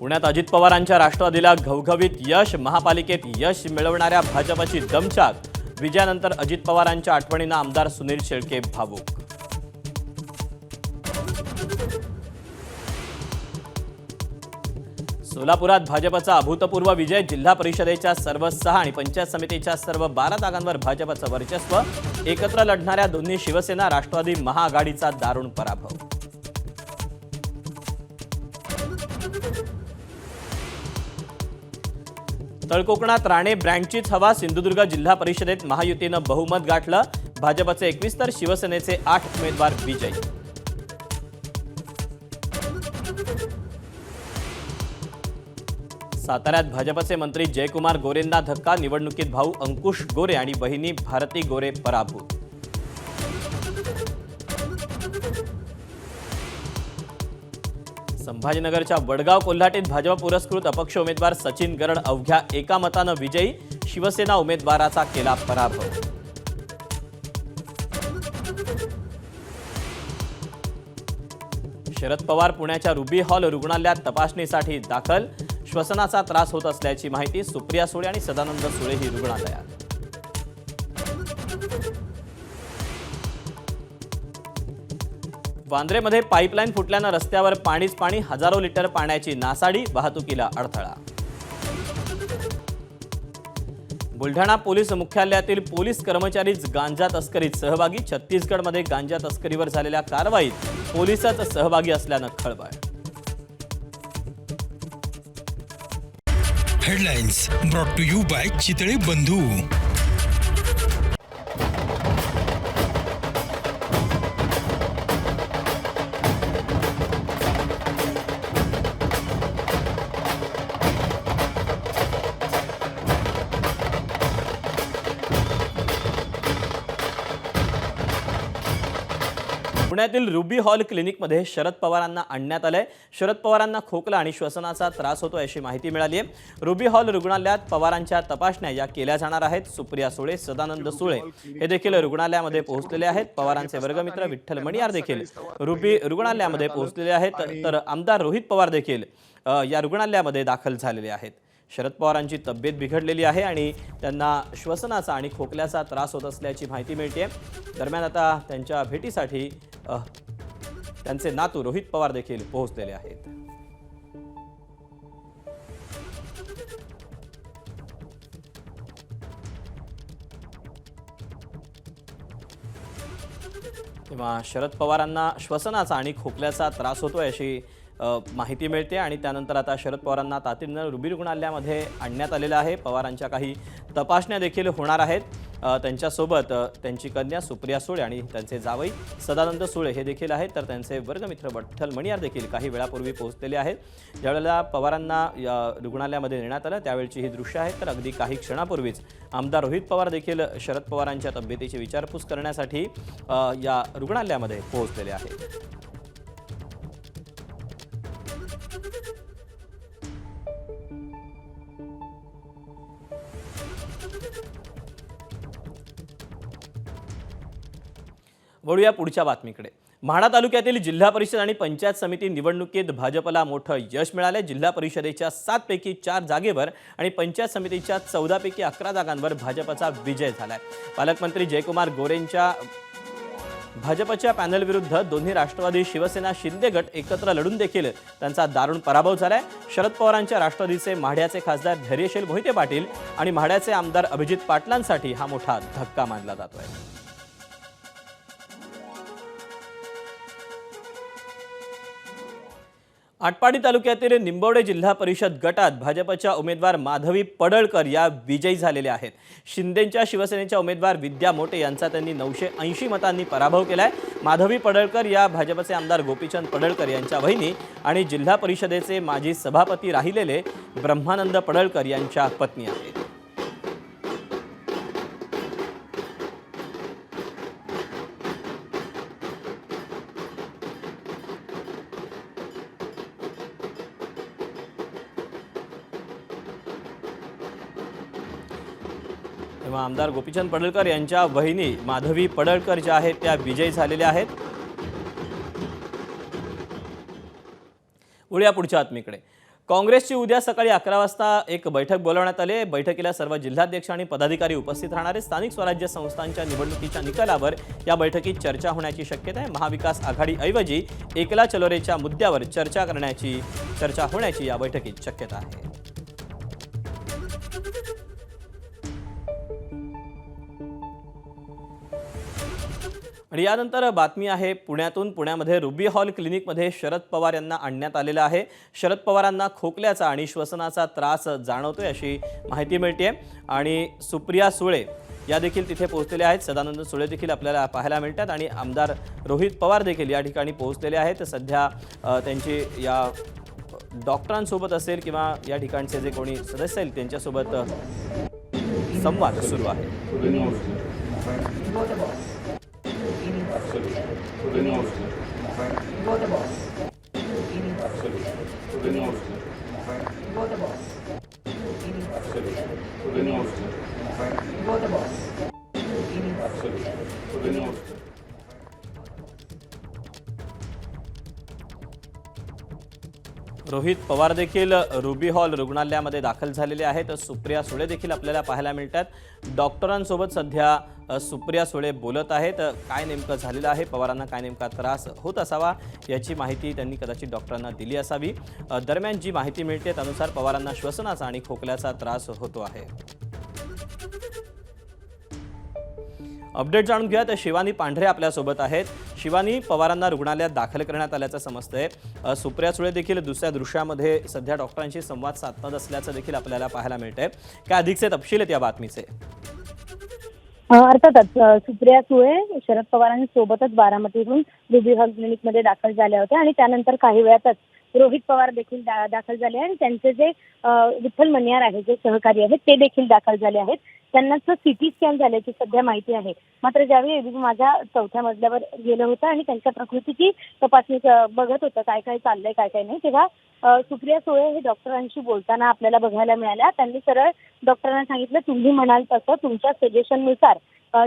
पुण्यात अजित पवारांच्या राष्ट्रवादीला घवघवीत यश, महापालिकेत यश मिळवणाऱ्या भाजपची दमछाक। विजयानंतर अजित पवारांच्या आठवणींना आमदार सुनील शेळके भावूक। सोलापुरात भाजपचा अभूतपूर्व विजय, जिल्हा परिषदेच्या सर्व 6 आणि पंचायत समितीच्या सर्व 12 जागांवर भाजपचं वर्चस्व। एकत्र लढणाऱ्या दोन्ही शिवसेना राष्ट्रवादी महाआघाडीचा दारुण पराभव। तळकोकणात राणे ब्रँडचीच हवा, सिंधुदुर्ग जिल्हा परिषदेत महायुतीनं बहुमत गाठलं। भाजपचे 21 तर शिवसेनेचे 8 उमेदवार विजयी। साताऱ्यात भाजपचे मंत्री जयकुमार गोरेंना धक्का, निवडणुकीत भाऊ अंकुश गोरे आणि बहिणी भारती गोरे पराभूत। संभाजीनगरच्या वडगाव कोल्हाटीत भाजप पुरस्कृत अपक्ष उमेदवार सचिन गरड अवघ्या एका मतानं विजयी, शिवसेना उमेदवाराचा केला पराभव। शरद पवार पुण्याच्या रुबी हॉल रुग्णालयात तपासणीसाठी दाखल, श्वसनाचा त्रास होत असल्याची माहिती। सुप्रिया सुळे आणि सदानंद सुळे ही रुग्णालयात। वांद्रेमध्ये पाईपलाईन फुटल्यानं रस्त्यावर पाणीच पाणी, हजारो लिटर पाण्याची नासाडी, वाहतुकीला अडथळा। बुलढाणा पोलीस मुख्यालयातील पोलीस कर्मचारीच गांजा तस्करीत सहभागी, छत्तीसगडमध्ये गांजा तस्करीवर झालेल्या कारवाईत पोलिसच सहभागी असल्यानं खळबळ। Headlines brought to you by Chitale Bandhu. पुण्यातील रुबी हॉल क्लिनिकमध्ये शरद पवारांना आणण्यात आलंय। शरद पवारांना खोकला आणि श्वसनाचा त्रास होतो अशी माहिती मिळाली आहे। रुबी हॉल रुग्णालयात पवारांच्या तपासण्या या केल्या जाणार आहेत। सुप्रिया सुळे, सदानंद सुळे हे देखील रुग्णालयामध्ये पोहोचलेले आहेत। पवारांचे वर्गमित्र विठ्ठल मणियार देखील रुबी रुग्णालयामध्ये पोहोचलेले आहेत, तर आमदार रोहित पवार देखील या रुग्णालयामध्ये दाखल झालेले आहेत। शरद पवारांची तब्येत बिघडलेली आहे आणि त्यांना श्वसनाचा आणि खोकल्याचा त्रास होत असल्याची माहिती मिळते। दरम्यान आता त्यांच्या भेटीसाठी त्यांचे नातू रोहित पवार देखील पोहोचलेले आहेत। तेव्हा शरद पवारांना श्वसनाचा आणि खोकल्याचा त्रास होतोय अशी माहिती मिळते आणि त्यानंतर आता शरद पवारांना तातडीनं रुबी रुग्णालयामध्ये आणण्यात आलेलं आहे। पवारांच्या काही तपासण्या देखील होणार आहेत। त्यांच्यासोबत त्यांची कन्या सुप्रिया सुळे आणि त्यांचे जावई सदानंद सुळे हे देखील आहेत, तर त्यांचे वर्गमित्र विठ्ठल मणियार देखील काही वेळापूर्वी पोहोचलेले आहेत। ज्यावेळेला पवारांना या रुग्णालयामध्ये नेण्यात आलं त्यावेळची ही दृश्य आहेत, तर अगदी काही क्षणापूर्वीच आमदार रोहित पवार देखील शरद पवारांच्या तब्येतीची विचारपूस करण्यासाठी या रुग्णालयामध्ये पोहोचलेले आहेत। वळूया पुढच्या बातमीकडे। म्हाडा तालुक्यातील जिल्हा परिषद आणि पंचायत समिती निवडणुकीत भाजपला मोठं यश मिळाले। जिल्हा परिषदेच्या 7 पैकी 4 जागेवर आणि पंचायत समितीच्या 14 पैकी 11 जागांवर भाजपचा विजय झालाय। पालकमंत्री जयकुमार गोरेंच्या भाजपच्या पॅनल विरुद्ध दोन्ही राष्ट्रवादी, शिवसेना, शिंदे गट एकत्र लढून देखील त्यांचा दारुण पराभव झालाय। शरद पवारांच्या राष्ट्रवादीचे माढ्याचे खासदार धैर्यशील मोहिते पाटील आणि माढ्याचे आमदार अभिजित पाटलांसाठी हा मोठा धक्का मानला जातोय। आटपाडी तालुक्यातील निंबवडे जिल्हा परिषद गटात भाजपच्या उमेदवार माधवी पडळकर या विजयी झालेल्या आहेत। शिंदेच्या शिवसेनेच्या उमेदवार विद्या मोटे यांचा त्यांनी 980 मतांनी पराभव केलाय। माधवी पडळकर या भाजपचे आमदार गोपीचंद पडळकर यांच्या बहिणी आणि जिल्हा परिषदेचे माजी सभापती राहिलेले ब्रह्मानंद पडळकर यांच्या पत्नी आहेत। तेव्हा आमदार गोपीचंद पडळकर यांच्या बहिणी माधवी पडळकर ज्या आहेत त्या विजयी झालेल्या आहेत। वळूया पुढच्या बातमीकडे। काँग्रेसची उद्या सकाळी 11 वाजता एक बैठक बोलावण्यात आली आहे। बैठकीला सर्व जिल्हाध्यक्ष आणि पदाधिकारी उपस्थित राहणार आहेत। स्थानिक स्वराज्य संस्थांच्या निवडणुकीच्या निकालावर या बैठकीत चर्चा होण्याची शक्यता आहे। महाविकास आघाडीऐवजी एकला चलो रेच्या मुद्द्यावर चर्चा होण्याची या बैठकीत शक्यता आहे। आणि यानंतर बातमी आहे पुण्यामध्ये रुबी हॉल क्लिनिकमध्ये शरद पवार यांना आणण्यात आलेलं आहे। शरद पवारांना खोकल्याचा आणि श्वसनाचा त्रास जाणवतोय अशी माहिती मिळते आणि सुप्रिया सुळे या देखील तिथे पोहोचलेल्या आहेत। सदानंद सुळे देखील आपल्याला पाहायला मिळतात आणि आमदार रोहित पवार देखील या ठिकाणी पोहोचलेले आहेत। सध्या त्यांची या डॉक्टरांसोबत असेल किंवा या ठिकाणचे जे कोणी सदस्य आहेत त्यांच्यासोबत संवाद सुरू आहे। रोहित पवार देखील रुबी हॉल रुग्णालयामध्ये दाखल झालेले आहेत। सुप्रिया सुळे देखील आपल्याला पाहायला मिळतात। डॉक्टरांसोबत सध्या सुप्रिया सुळे बोलत आहेत। काय नेमकं झालेलं आहे, पवारांना काय नेमका त्रास होत असावा याची माहिती त्यांनी कदाचित डॉक्टरांना दिली असावी। दरम्यान जी माहिती मिळते त्यानुसार पवारांना श्वसनाचा आणि खोकल्याचा त्रास होतो आहे। अपडेट जाणून घेऊया तर शिवानी पांढरे आपल्यासोबत आहेत। शिवानी, पवारांना रुग्णालयात दाखल करण्यात आल्याचं समजतंय। सुप्रिया सुळे देखील दुसऱ्या दृश्यामध्ये सध्या डॉक्टरांशी संवाद साधत असल्याचं देखील आपल्याला पाहायला मिळतंय। काय अधिकचे तपशील आहेत या बातमीचे? अर्थातच सुप्रिया सुळे शरद पवारांसोबतच बारामतीतून रुबी हॉल क्लिनिकमध्ये दाखल झाल्या होत्या आणि त्यानंतर काही वेळातच रोहित पवार देखील दाखल झाले आणि त्यांचे जे विठ्ठल मन्यार आहे, जे सहकारी आहेत, ते देखील दाखल झाले आहेत। त्यांनाच सिटी स्कॅन झाल्याची सध्या माहिती आहे। मात्र ज्यावेळी माझ्या चौथ्या मजल्यावर गेलं होतं आणि त्यांच्या प्रकृतीची तपासणी बघत होतं, काय काय चाललंय काय काय नाही, तेव्हा सुप्रिया सुळे हे डॉक्टरांशी बोलताना आपल्याला बघायला मिळाल्या। त्यांनी सरळ डॉक्टरांना सांगितलं, तुम्ही म्हणाल तसं तुमच्या सजेशननुसार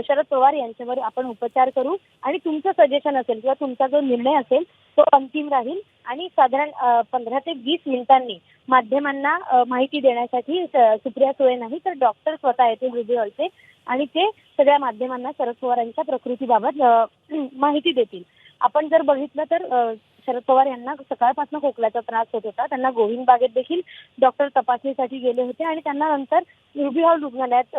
शरद पवार यांच्यावर आपण उपचार करू आणि तुमचं सजेशन असेल किंवा तुमचा जो निर्णय असेल तो अंतिम राहील आणि साधारण 15 ते 20 मिनिटांनी माध्यमांना माहिती देण्यासाठी सुप्रिया सुळे नाही तर डॉक्टर स्वतः येतील रुबी हॉलचे आणि ते सगळ्या माध्यमांना शरद पवार यांच्या प्रकृतीबाबत माहिती देतील। आपण जर बघितलं तर शरद पवार यांना सकाळपासून खोकल्याचा त्रास होत होता। त्यांना गोविंद बागेत देखील डॉक्टर तपासणीसाठी गेले होते आणि त्यांना नंतर रुबी हॉल रुग्णालयात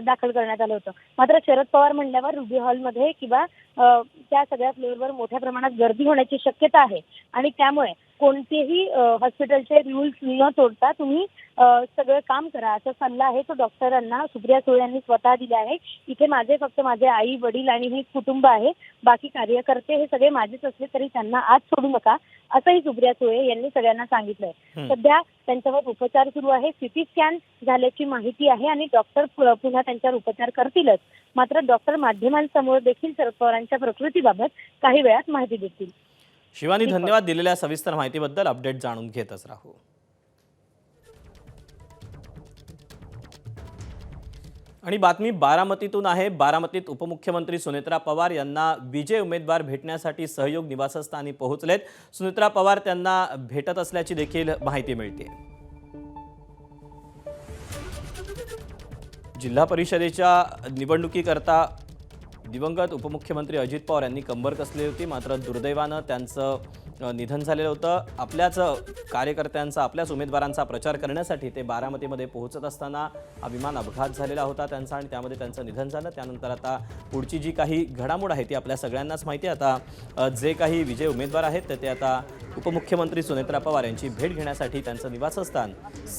दाखल करण्यात आलं होतं। मात्र शरद पवार म्हणल्यावर रुबी हॉलमध्ये किंवा त्या सगळ्या फ्लोअरवर मोठ्या प्रमाणात गर्दी होण्याची शक्यता आहे आणि त्यामुळे कोणतेही हॉस्पिटलचे रूल्स न तोडता तुम्ही सगळं काम करा असा सल्ला आहे तो डॉक्टरांना सुप्रिया सुळे यांनी स्वतः दिला आहे। इथे फक्त माझे आई वडील आणि हे कुटुंब आहे, बाकी कार्यकर्ते हे सगळे माझेच असले तरी त्यांना आज सोडू नका असंही सुप्रिया सुळे यांनी सगळ्यांना सांगितलंय। सध्या त्यांच्यावर उपचार सुरू आहे, सिटी स्कॅन झाल्याची माहिती आहे आणि डॉक्टर पुन्हा त्यांच्यावर उपचार करतीलच। मात्र डॉक्टर माध्यमांसमोर देखील शरद पवारांच्या प्रकृतीबाबत काही वेळात माहिती देतील। शिवानी, धन्यवाद दिलेल्या सविस्तर माहितीबद्दल। अपडेट जाणून घेतच राहू। आणि बातमी बारामतीतून आहे। बारामतीत उपमुख्यमंत्री सुनेत्रा पवार यांना विजय उमेदवार भेटण्यासाठी सहयोग निवासस्थानी पोहोचलेत। सुनेत्रा पवार त्यांना भेटत असल्याची देखील माहिती मिळते। जिल्हा परिषदेच्या निवडणुकीकरता दिवंगत उपमुख्यमंत्री अजित पवार यांनी कंबर कसली होती, मात्र दुर्दैवानं त्यांचं निधन झालेलं होतं। आपल्याच कार्यकर्त्यांचा, आपल्याच उमेदवारांचा प्रचार करण्यासाठी ते बारामतीमध्ये पोहोचत असताना हा विमान अपघात झालेला होता त्यांचा आणि त्यामध्ये त्यांचं निधन झालं। त्यानंतर आता पुढची जी काही घडामोड आहे ती आपल्या सगळ्यांनाच माहिती आहे। आता जे काही विजय उमेदवार आहेत ते आता उपमुख्यमंत्री सुनेत्रा पवार यांची भेट घेण्यासाठी त्यांचं निवासस्थान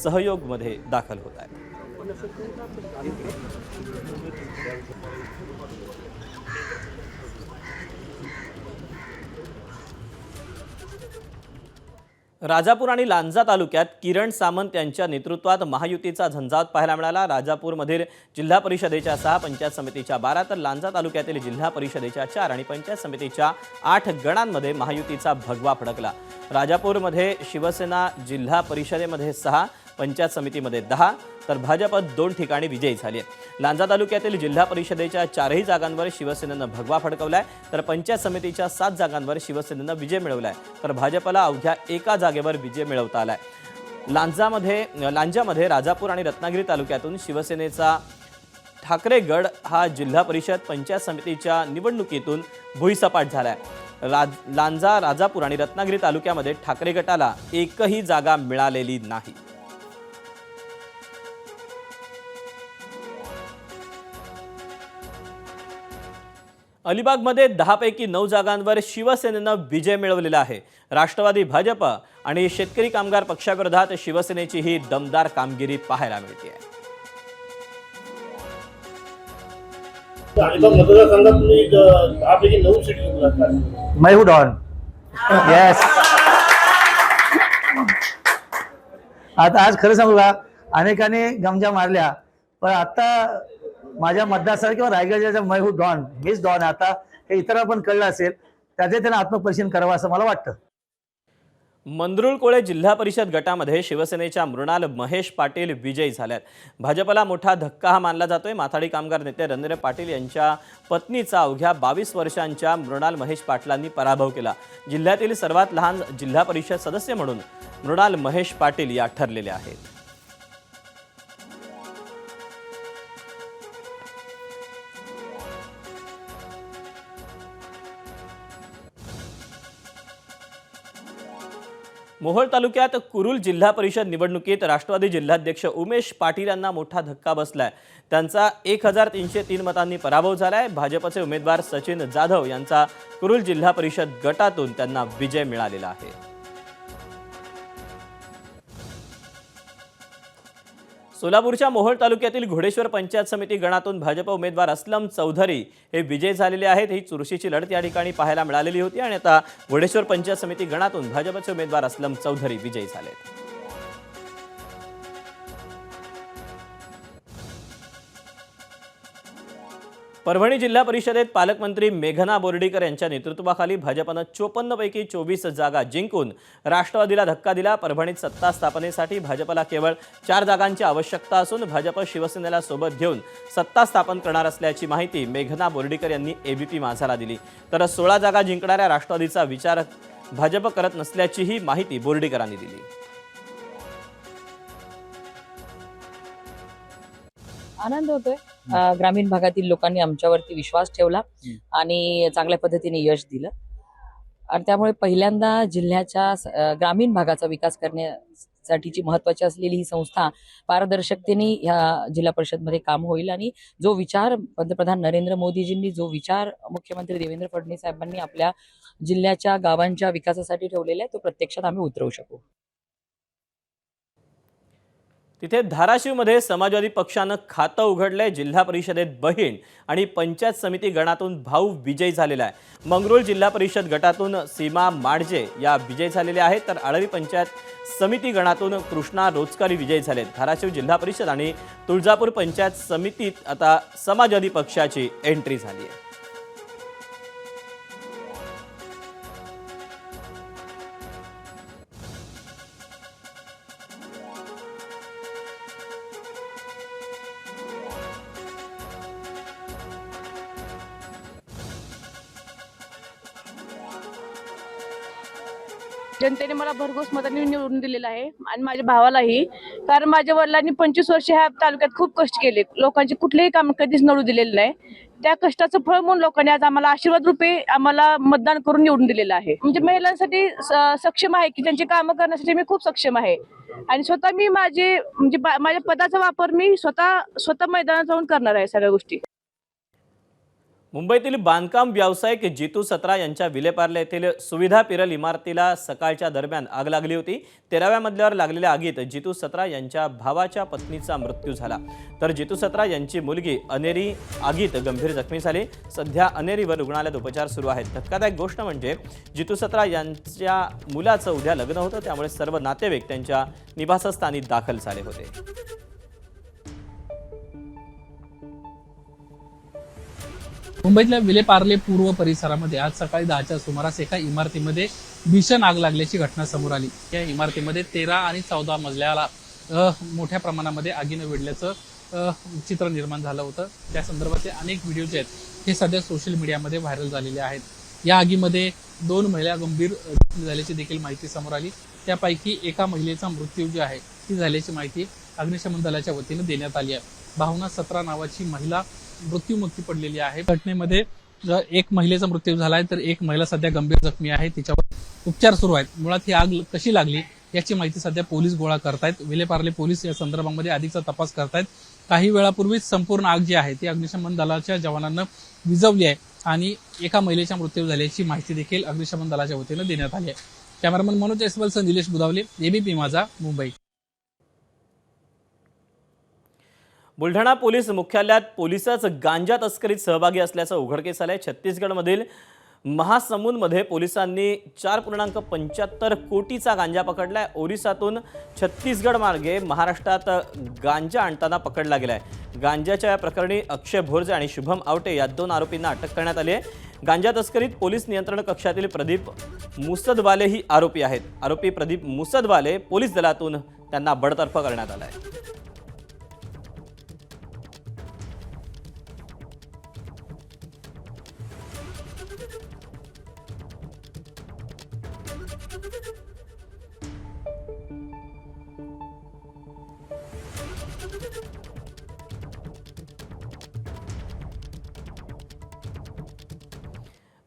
सहयोगमध्ये दाखल होत आहे। राजापूर आणि लांजा तालुक्यात किरण सामंत यांच्या नेतृत्वात महायुतीचा झंझावात पाहायला मिळाला। राजापूरमधील जिल्हा परिषदेच्या 6, पंचायत समितीच्या 12 तर लांजा तालुक्यातील जिल्हा परिषदेच्या 4 आणि पंचायत समितीच्या 8 गणांमध्ये महायुतीचा भगवा फडकला। राजापूरमध्ये शिवसेना जिल्हा परिषदेमध्ये 6 पंचायत समितीमध्ये 10 तर भाजप 2 ठिकाणी विजयी झाली आहे। लांजा तालुक्यातील जिल्हा परिषदेच्या 4ही जागांवर शिवसेनेनं भगवा फडकवलाय तर पंचायत समितीच्या 7 जागांवर शिवसेनेनं विजय मिळवलाय तर भाजपला अवघ्या एका जागेवर विजय मिळवता आलाय। लांजामध्ये राजापूर आणि रत्नागिरी तालुक्यातून शिवसेनेचा ठाकरे गड हा जिल्हा परिषद पंचायत समितीच्या निवडणुकीतून भुईसपाट झालाय। लांजा, राजापूर आणि रत्नागिरी तालुक्यामध्ये ठाकरे गटाला एकही जागा मिळालेली नाही। अलिबागमध्ये 10 पैकी 9 जागांवर शिवसेनेनं विजय मिळवलेला आहे। राष्ट्रवादी, भाजप आणि शेतकरी कामगार पक्षाविरोधात शिवसेनेची ही दमदार कामगिरी पाहायला मिळते आहे। अलिबाग मतदारसंघात तुम्ही 10 पैकी 9 सीट जिंकलात। मैं हूँ डॉन। यस। आता आज खरं सांगू का, अनेकांनी गमजा मारल्या, पण आता माझ्या मतदारसंघ किंवा रायगडच्या मैं हूँ डॉन, मीच डॉन आता हे इतरांना पण कळलं असेल, त्याचे त्यांना आत्मपरीक्षण करावं असं मला वाटतं। मंदरुळकोळे जिल्हा परिषद गटामध्ये शिवसेनेच्या मृणाल महेश पाटील विजयी झाल्यात। भाजपला मोठा धक्का हा मानला जातोय। माथाडी कामगार नेते रणधीर पाटील यांच्या पत्नीचा अवघ्या 22 वर्षांच्या मृणाल महेश पाटलांनी पराभव केला। जिल्ह्यातील सर्वात लहान जिल्हा परिषद सदस्य म्हणून मृणाल महेश पाटील या ठरलेल्या आहेत। मोहोळ तालुक्यात कुरुल जिल्हा परिषद निवडणुकीत राष्ट्रवादी जिल्हाध्यक्ष उमेश पाटील यांना मोठा धक्का बसलाय। त्यांचा 1303 मतांनी पराभव झालाय। भाजपचे उमेदवार सचिन जाधव यांचा कुरुल जिल्हा परिषद गटातून त्यांना विजय मिळालेला आहे। सोलापूरच्या मोहोळ तालुक्यातील घोडेश्वर पंचायत समिती गणातून भाजप उमेदवार असलम चौधरी हे विजयी झालेले आहेत। ही चुरशीची लढत या ठिकाणी पाहायला मिळालेली होती आणि आता घोडेश्वर पंचायत समिती गणातून भाजपचे उमेदवार असलम चौधरी विजयी झालेत। परभणी जिल्हा परिषदेत पालकमंत्री मेघना बोर्डीकर यांच्या नेतृत्वाखाली भाजपनं 54 पैकी 24 जागा जिंकून राष्ट्रवादीला धक्का दिला। परभणीत सत्ता स्थापनेसाठी भाजपला केवळ 4 जागांची आवश्यकता असून भाजप शिवसेनेला सोबत घेऊन सत्ता स्थापन करणार असल्याची माहिती मेघना बोर्डीकर यांनी एबीपी माझाला दिली। तर 16 जागा जिंकणाऱ्या राष्ट्रवादीचा विचार भाजप करत नसल्याचीही माहिती बोर्डीकरांनी दिली। आनंद होतोय। ग्रामीण भागातील लोकांनी आमच्यावरती विश्वास ठेवला आणि चांगल्या पद्धतीने यश दिलं आणि त्यामुळे पहिल्यांदा जिल्ह्याच्या ग्रामीण भागाचा विकास करण्यासाठीची महत्त्वाची असलेली ही संस्था पारदर्शकतेने ह्या जिल्हा परिषदमध्ये काम होईल आणि जो विचार पंतप्रधान नरेंद्र मोदीजींनी जो विचार मुख्यमंत्री देवेंद्र फडणवीस साहेबांनी आपल्या जिल्ह्याच्या गावांच्या विकासासाठी ठेवलेला आहे तो प्रत्यक्षात आम्ही उतरवू शकू। तिथे धाराशिवमध्ये समाजवादी पक्षानं खातं उघडलंय। जिल्हा परिषदेत बहीण आणि पंचायत समिती गणातून भाऊ विजयी झालेला आहे। मंगरुळ जिल्हा परिषद गटातून सीमा माडजे या विजयी झालेल्या आहेत तर आळवी पंचायत समिती गणातून कृष्णा रोजकारी विजयी झालेत। धाराशिव जिल्हा परिषद आणि तुळजापूर पंचायत समितीत आता समाजवादी पक्षाची एंट्री झाली आहे। जनतेने मला भरघोस मतांनी निवडून दिलेलं आहे आणि माझ्या भावालाही, कारण माझ्या वडिलांनी 25 वर्ष ह्या तालुक्यात खूप कष्ट केले। लोकांचे कुठलेही काम कधीच नडू दिलेलं नाही। त्या कष्टाचं फळ म्हणून लोकांनी आज आम्हाला आशीर्वाद रूपे आम्हाला मतदान करून निवडून दिलेलं आहे। म्हणजे महिलांसाठी सक्षम आहे की त्यांची कामं करण्यासाठी मी खूप सक्षम आहे आणि स्वतः मी माझ्या पदाचा वापर मी स्वतः मैदानात जाऊन करणार आहे सगळ्या गोष्टी। मुंबईतील बांधकाम व्यावसायिक जितू सत्रा यांच्या विलेपार्ले येथील सुविधा पिरल इमारतीला सकाळच्या दरम्यान आग लागली होती। 13व्या मजल्यावर लागलेल्या आगीत जितू सत्रा यांच्या भावाच्या पत्नीचा मृत्यू झाला तर जितू सत्रा यांची मुलगी अनेरी आगीत गंभीर जखमी झाली। सध्या अनेरीवर रुग्णालयात उपचार सुरू आहेत। धक्कादायक गोष्ट म्हणजे जितू सत्रा यांच्या मुलाचं उद्या लग्न होतं त्यामुळे सर्व नातेवाईक त्यांच्या निवासस्थानी दाखल झाले होते। मुंबईतल्या विलेपार्ले पूर्व परिसरामध्ये आज सकाळी 10च्या सुमारास एका इमारतीमध्ये भीषण आग लागल्याची घटना समोर आली। या इमारतीमध्ये 13 आणि 14 मजल्याला मोठ्या प्रमाणामध्ये आगीनं वेढल्याचं चित्र निर्माण झालं होतं. त्या संदर्भातले अनेक व्हिडिओ जे आहेत हे सध्या सोशल मीडियामध्ये व्हायरल झालेले आहेत. या आगीमध्ये 2 महिला गंभीर जखमी झाल्याची देखील माहिती समोर आली. त्यापैकी एका महिलेचा मृत्यू जो आहे ती झाल्याची माहिती अग्निशमन दलाच्या वतीनं देण्यात आली आहे. भावना 17 नावाची महिला मृत्युमुखी पडलेली आहे. घटनेमध्ये एक महिलेचा मृत्यू झाला आहे तर एक महिला सध्या गंभीर जखमी आहे. तिच्यावर उपचार सुरू आहेत. मुळात ही आग कशी लागली याची माहिती सध्या पोलीस गोळा करतायत. विलेपार्ले पोलीस या संदर्भामध्ये अधिकचा तपास करतायत. काही वेळापूर्वीच संपूर्ण आग जी आहे ती अग्निशमन दलाच्या जवानांना विझवली आहे आणि एका महिलेचा मृत्यू झाल्याची माहिती देखील अग्निशमन दलाच्या वतीनं देण्यात आली आहे. कॅमेरामन मनोज एसवालसह निलेश बुधावले, एबीपी माझा, मुंबई. बुलढाणा पोलीस मुख्यालयात पोलिसच गांजा तस्करीत सहभागी असल्याचं उघडकीस आलंय. छत्तीसगडमधील महासमुंदमध्ये पोलिसांनी 4.75 कोटीचा गांजा पकडलाय. ओरिसातून छत्तीसगड मार्गे महाराष्ट्रात गांजा आणताना पकडला गेलाय. गांजाच्या या प्रकरणी अक्षय भोरजे आणि शुभम आवटे या 2 आरोपींना अटक करण्यात आली आहे. गांजा तस्करीत पोलीस नियंत्रण कक्षातील प्रदीप मुसदवाले ही आरोपी आहेत. आरोपी प्रदीप मुसदवाले पोलीस दलातून त्यांना बडतर्फ करण्यात आलं आहे.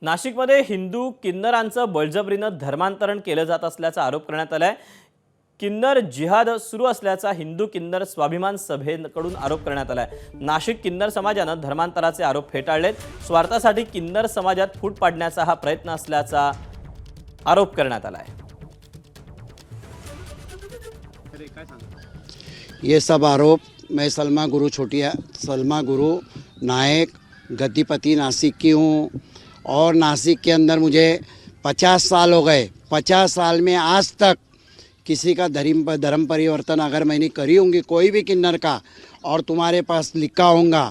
नाशिकमध्ये हिंदू किन्नरांचं बळजबरीनं धर्मांतरण केलं जात असल्याचा आरोप करण्यात आलाय. किन्नर जिहाद सुरू असल्याचा हिंदू किन्नर स्वाभिमान सभेकडून आरोप करण्यात आलाय. नाशिक किन्नर समाजानं धर्मांतराचे आरोप फेटाळलेत. स्वार्थासाठी किन्नर समाजात फूट पाडण्याचा हा प्रयत्न असल्याचा आरोप करण्यात आलाय. ये सब आरोप मैं सलमा गुरु नायक गतिपति नासिक की हूँ और नासिक के अंदर मुझे 50 साल हो गए. 50 साल में आज तक किसी का धर्म परिवर्तन अगर मैंने करी होंगी कोई भी किन्नर का और तुम्हारे पास लिखा होगा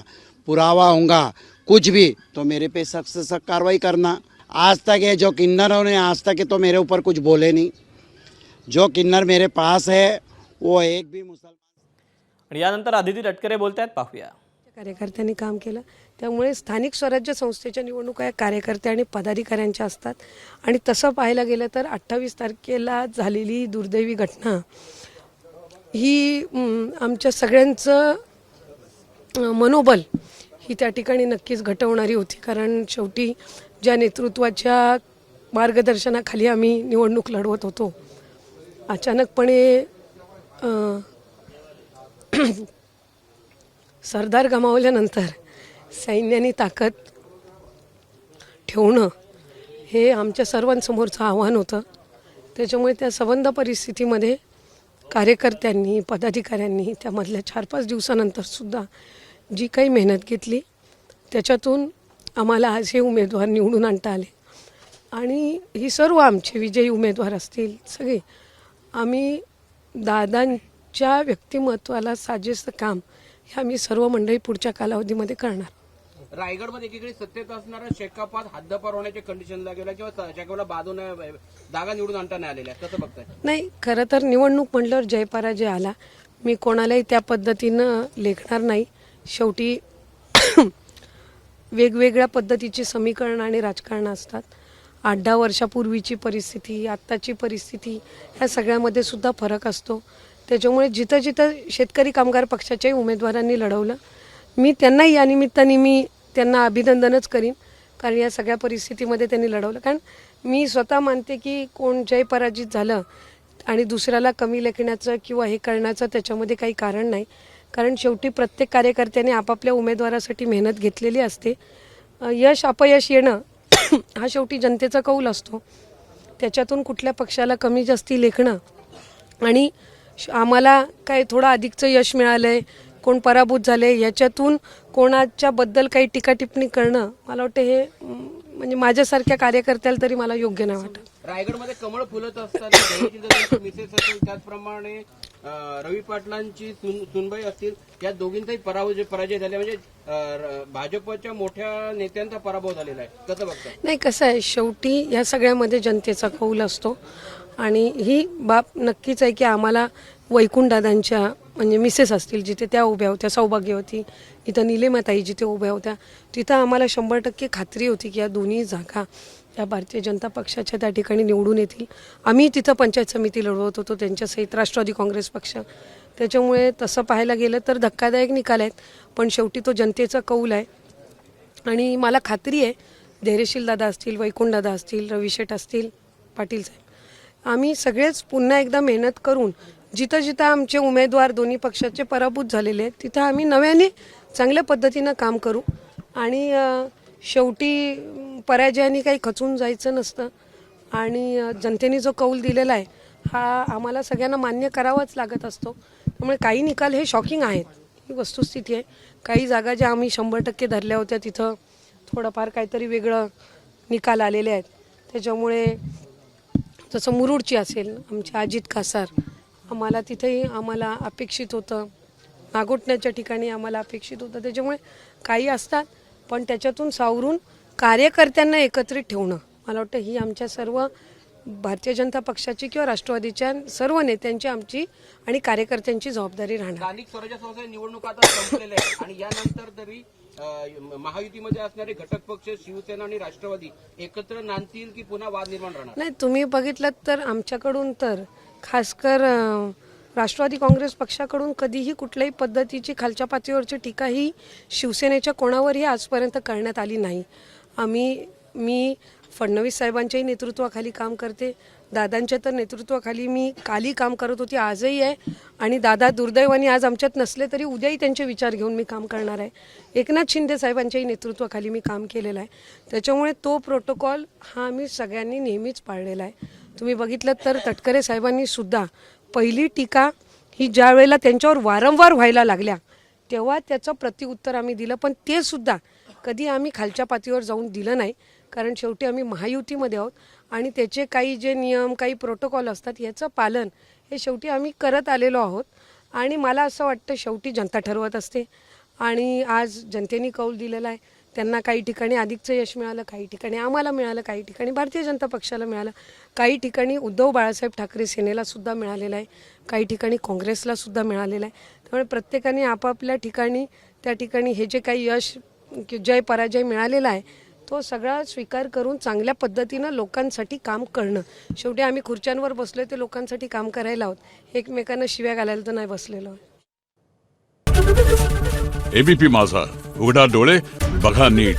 पुरावा होगा कुछ भी तो मेरे पे सख्त से सख्त कार्रवाई करना. आज तक ये जो किन्नरों ने आज तक तो मेरे ऊपर कुछ बोले नहीं. जो किन्नर मेरे पास है वो एक भी मुसलमान. आणि यानंतर आदिती तटकरे बोलतायत, पाहूया. कार्यकर्त्यांनी काम केलं. त्यामुळे स्थानिक स्वराज्य संस्थेच्या निवडणुका या कार्यकर्ते आणि पदाधिकाऱ्यांच्या असतात. आणि तसं पाहायला गेलं तर 28 तारखेला झालेली दुर्दैवी घटना ही आमच्या सगळ्यांचं मनोबल ही त्या ठिकाणी नक्कीच घटवणारी होती. कारण शेवटी ज्या नेतृत्वाच्या मार्गदर्शनाखाली आम्ही निवडणूक लढवत होतो, अचानकपणे सरदार गमावल्यानंतर सैन्याने ताकद ठेवणं हे आमच्या सर्वांसमोरचं आव्हान होतं. त्याच्यामुळे त्या संबंध परिस्थितीमध्ये कार्यकर्त्यांनी पदाधिकाऱ्यांनी त्यामधल्या 4-5 दिवसानंतरसुद्धा जी काही मेहनत घेतली त्याच्यातून आम्हाला आज हे उमेदवार निवडून आणता आले. आणि ही सर्व आमचे विजयी उमेदवार असतील सगळे आम्ही दादांच्या व्यक्तिमत्वाला साजेसं काम हे आम्ही सर्व मंडळी पुढच्या कालावधीमध्ये करणार. रायगडमध्ये एकीकडे सत्तेत असणारा शेकापात हद्दपार होण्याच्या कंडिशनला गेला किंवा शेकापाला बाजून जागा निवडून आणता नाही आलेल्या, कसं बघताय? नाही, खरं तर निवडणूक म्हटल्यावर जयपराजय आला. मी कोणालाही त्या पद्धतीनं लेखणार नाही. शेवटी वेगवेगळ्या पद्धतीची समीकरणं आणि राजकारणं असतात. 8-10 वर्षापूर्वीची परिस्थिती, आत्ताची परिस्थिती ह्या सगळ्यामध्ये सुद्धा फरक असतो. त्याच्यामुळे जिथं जिथं शेतकरी कामगार पक्षाच्याही उमेदवारांनी लढवलं, मी त्यांनाही या निमित्ताने मी त्यांना अभिनंदनच करीन. कारण या सगळ्या परिस्थितीमध्ये त्यांनी लढवलं. कारण मी स्वतः मानते की कोण जय पराजित झालं आणि दुसऱ्याला कमी लेखण्याचं किंवा हे करण्याचं त्याच्यामध्ये काही कारण नाही. कारण शेवटी प्रत्येक कार्यकर्त्याने आपापल्या उमेदवारासाठी मेहनत घेतलेली असते. यश अपयश येणं हा शेवटी जनतेचा कौल असतो. त्याच्यातून कुठल्या पक्षाला कमी जास्ती लेखणं आणि आम्हाला काय थोडं अधिकचं यश मिळालं आहे, कोण पराभूत झाले याच्यातून कोणाच्याबद्दल काही टीका टिप्पणी करणं मला वाटतं हे म्हणजे माझ्यासारख्या कार्यकर्त्याला तरी मला योग्य नाही वाटत. रायगडमध्ये कमळ फुलत असतात मिसेस असतील, त्याचप्रमाणे रवी पाटलांची सुनबाई असतील, या दोघींचाही पराजय झाले. म्हणजे भाजपच्या मोठ्या नेत्यांचा पराभव झालेला आहे, कसं बघताय? नाही, कसं आहे, शेवटी या सगळ्यामध्ये जनतेचा कौल असतो आणि ही बाब नक्कीच आहे की आम्हाला वैकुंठदादांच्या म्हणजे मिसेस असतील जिथे त्या उभ्या होत्या, सौभाग्यवती, इथं निलेमाताई जिथे उभ्या होत्या, तिथं आम्हाला 100% खात्री होती की या दोन्ही जागा या भारतीय जनता पक्षाच्या त्या ठिकाणी निवडून येतील. आम्ही तिथं पंचायत समिती लढवत होतो त्यांच्यासहित राष्ट्रवादी काँग्रेस पक्ष. त्याच्यामुळे तसं पाहायला गेलं तर धक्कादायक निकाल आहेत, पण शेवटी तो जनतेचा कौल आहे. आणि मला खात्री आहे धैर्यशील दादा असतील, वैकुंठदादा असतील, रविशेठ असतील, पाटील साहेब, आम्ही सगळेच पुन्हा एकदा मेहनत करून जिथं जिथं आमचे उमेदवार दोन्ही पक्षाचे पराभूत झालेले आहेत तिथं आम्ही नव्याने चांगल्या पद्धतीनं काम करू. आणि शेवटी पराजयाने काही खचून जायचं नसतं आणि जनतेने जो कौल दिलेला आहे हा आम्हाला सगळ्यांना मान्य करावाच लागत असतो. त्यामुळे काही निकाल हे शॉकिंग आहेत, ही वस्तुस्थिती आहे. काही जागा ज्या आम्ही 100% धरल्या होत्या तिथं थोडंफार काहीतरी वेगळं निकाल आलेले आहेत. त्याच्यामुळे जसं मुरुडची असेल आमचे अजित कासार, आम्हाला तिथेही आम्हाला अपेक्षित होतं, नागोठण्याच्या ठिकाणी आम्हाला अपेक्षित होतं. त्याच्यामुळे काही असतात पण त्याच्यातून सावरून कार्यकर्त्यांना एकत्रित ठेवणं मला वाटतं ही आमच्या सर्व भारतीय जनता पक्षाची किंवा राष्ट्रवादीच्या सर्व नेत्यांची आमची आणि कार्यकर्त्यांची जबाबदारी राहणार. स्थानिक स्वराज्य संस्था निवडणूक आता संपलेल्या आहेत आणि यानंतर तरी महायुतीमध्ये असणारे घटक पक्ष शिवसेना आणि राष्ट्रवादी एकत्र नांदतील की पुन्हा वाद निर्माण राहणार? नाही, तुम्ही बघितलं तर आमच्याकडून तर खासकर राष्ट्रवादी काँग्रेस पक्षाकडून कधीही कुठल्याही पद्धतीची खालच्या पातळीवरची टीका ही शिवसेनेच्या कोणावरही आजपर्यंत करण्यात आली नाही. मी फडणवीस साहेबांच्याही नेतृत्वाखाली काम करते, दादांच्या तर नेतृत्वाखाली मी कालही काम करत होती, आजही आहे. आणि दादा दुर्दैवाने आज आमच्यात नसले तरी उद्याही त्यांचे विचार घेऊन मी काम करणार आहे. एकनाथ शिंदे साहेबांच्याही नेतृत्वाखाली मी काम केलेलं आहे. त्याच्यामुळे तो प्रोटोकॉल हा आम्ही सगळ्यांनी नेहमीच पाळलेला आहे. तुम्ही बघितलं तर तटकरे साहेबांनी सुद्धा पहिली टीका ही ज्या वेळेला त्यांच्यावर वारंवार व्हायला लागल्या तेव्हा त्याचं प्रत्युत्तर आम्ही दिलं, पण ते सुद्धा कधी आम्ही खालच्या पातळीवर जाऊन दिलं नाही. कारण शेवटी आम्ही महायुतीमध्ये आहोत आणि त्याचे काही जे नियम काही प्रोटोकॉल असतात याचं पालन हे शेवटी आम्ही करत आलेलो आहोत. आणि मला असं वाटतं शेवटी जनता ठरवत असते आणि आज जनतेने कौल दिलेला आहे. त्यांना काही ठिकाणी अधिकचं यश मिळालं, काही ठिकाणी आम्हाला मिळालं, काही ठिकाणी भारतीय जनता पक्षाला मिळालं, काही ठिकाणी उद्धव बाळासाहेब ठाकरे सेनेला सुद्धा मिळालेलं आहे, काही ठिकाणी काँग्रेसला सुद्धा मिळालेलं आहे. त्यामुळे प्रत्येकाने आपापल्या ठिकाणी त्या ठिकाणी हे जे काही यश जय पराजय मिळालेला आहे तो सगळा स्वीकार करून चांगल्या पद्धतीनं लोकांसाठी काम करणं. शेवटी आम्ही खुर्च्यांवर बसलो ते लोकांसाठी काम करायला आहोत, एकमेकांना शिव्या घालायला तर नाही बसलेलो आहोत. एबीपी माझा, उघडा डोळे बघा नीट.